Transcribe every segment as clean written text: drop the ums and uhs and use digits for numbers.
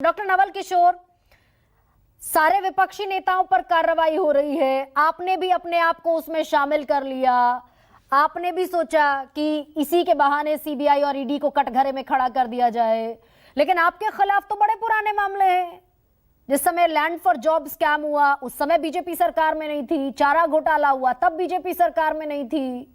Doctor Naval Kishore, सारे विपक्षी नेताओं पर कार्रवाई हो रही है, आपने भी अपने आप को उसमें शामिल कर लिया, आपने भी सोचा कि इसी के बहाने सीबीआई और ईडी को कटघरे में खड़ा कर दिया जाए, लेकिन आपके खिलाफ तो बड़े पुराने मामले हैं। जिस समय लैंड फॉर जॉब स्कैम हुआ उस समय बीजेपी सरकार में नहीं थी, चारा घोटाला हुआ तब बीजेपी सरकार में नहीं थी।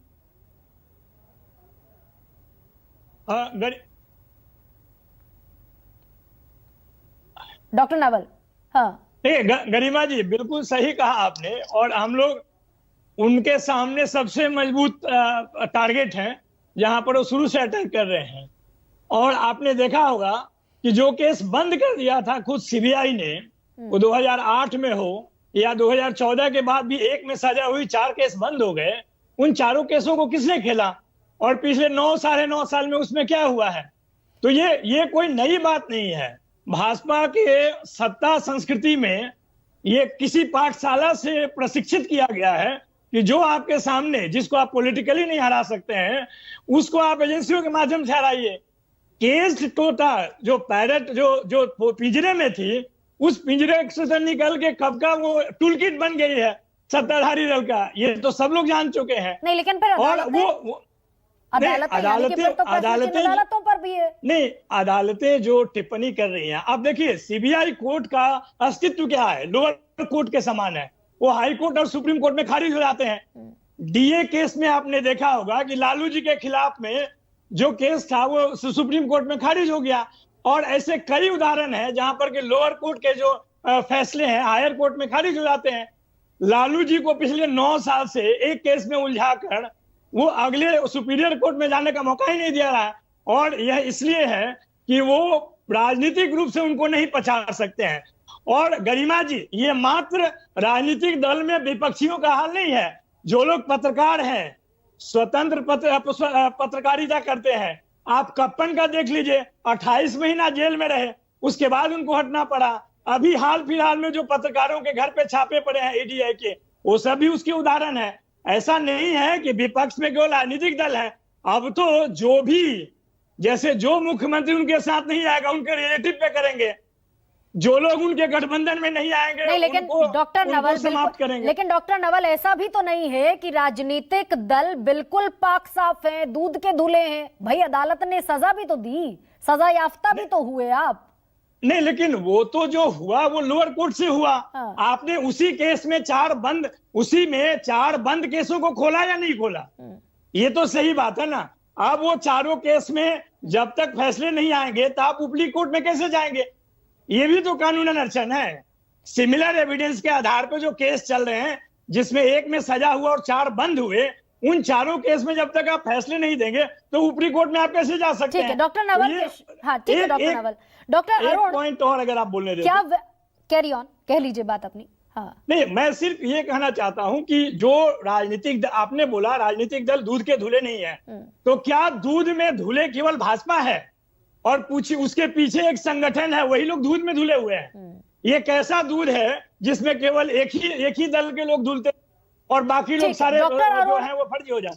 डॉक्टर नवल, हाँ गरिमा जी बिल्कुल सही कहा आपने, और हम लोग उनके सामने सबसे मजबूत टारगेट हैं जहां पर वो शुरू से अटैक कर रहे हैं। और आपने देखा होगा कि जो केस बंद कर दिया था खुद सीबीआई ने, वो 2008 में हो या 2014 के बाद भी एक में सजा हुई 4 केस बंद हो गए। उन चारों केसों को किसने खेला और पिछले 9 साढ़े 9 साल में उसमें क्या हुआ है? तो ये कोई नई बात नहीं है। भाजपा के सत्ता संस्कृति में ये किसी पाठशाला से प्रशिक्षित किया गया है कि जो आपके सामने, जिसको आप पॉलिटिकली नहीं हरा सकते हैं, उसको आप एजेंसियों के माध्यम से हराइए। केस तोता जो पैरट जो पिंजरे में थी, उस पिंजरे से निकल के कब का वो टूल किट बन गई है सत्ताधारी दल का, ये तो सब लोग जान चुके हैं। नहीं, लेकिन फिर अदालतों पर भी है। नहीं, अदालतें जो टिप्पणी कर रही हैं, आप देखिए सीबीआई कोर्ट का अस्तित्व क्या है, लोअर कोर्ट के समान है। वो हाई कोर्ट और सुप्रीम कोर्ट में खारिज हो जाते हैं। डीए केस में आपने देखा होगा कि लालू जी के खिलाफ में जो केस था वो सुप्रीम कोर्ट में खारिज हो गया। और ऐसे कई उदाहरण हैं जहां पर कि लोअर कोर्ट के जो फैसले हैं हायर कोर्ट में खारिज हो जाते हैं। लालू जी को पिछले 9 साल से एक केस में उलझाकर वो अगले सुपीरियर कोर्ट में जाने का मौका ही नहीं दिया रहा है। और यह इसलिए है कि वो राजनीतिक रूप से उनको नहीं पछाड़ सकते हैं। और गरिमा जी, ये मात्र राजनीतिक दल में विपक्षियों का हाल नहीं है। जो लोग पत्रकार हैं, स्वतंत्र पत्रकारिता करते हैं, आप कप्पन का देख लीजिए, 28 महीना जेल में रहे, उसके बाद उनको हटना पड़ा। अभी हाल फिलहाल में जो पत्रकारों के घर पे छापे पड़े हैं ईडीआई के, वो सभी उसके उदाहरण है। ऐसा नहीं है कि विपक्ष में केवल राजनीतिक दल है। अब तो जो भी, जैसे जो मुख्यमंत्री उनके साथ नहीं आएगा उनके रिलेटिव पे करेंगे, जो लोग उनके गठबंधन में नहीं आएंगे नहीं, लेकिन डॉक्टर नवल समाप्त करेंगे। लेकिन डॉक्टर नवल, ऐसा भी तो नहीं है कि राजनीतिक दल बिल्कुल पाक साफ है, दूध के धुले हैं। भाई अदालत ने सजा भी तो दी, सजा याफ्ता भी तो हुए आप। नहीं, लेकिन वो तो जो हुआ वो लोअर कोर्ट से हुआ। हाँ। आपने उसी केस में 4 बंद केसों को खोला या नहीं खोला? ये तो सही बात है ना। अब वो चारों केस में जब तक फैसले नहीं आएंगे तो आप ऊपरी कोर्ट में कैसे जाएंगे? ये भी तो कानूनन अड़चन है। सिमिलर एविडेंस के आधार पर जो केस चल रहे हैं, जिसमें एक में सजा हुआ और 4 बंद हुए, उन चारों केस में जब तक आप फैसले नहीं देंगे तो ऊपरी कोर्ट में आप कैसे जा सकते हैं? ठीक है डॉक्टर नवल, हाँ ठीक है doctor Naval. Doctor Arun, point और अगर आप बोलने दें, क्या कैरी ऑन, कह लीजिए बात अपनी। हाँ नहीं, मैं सिर्फ ये कहना चाहता हूं कि जो राजनीतिक आपने बोला राजनीतिक दल दूध के धुले नहीं है, तो क्या दूध में धुले केवल भाजपा है? और पूछिए, उसके पीछे एक संगठन है, वही लोग दूध में धुले हुए हैं। ये कैसा दूध है जिसमें केवल एक ही दल के लोग धुलते और बाकी लोग सारे जो है वो फर्जी हो जाते?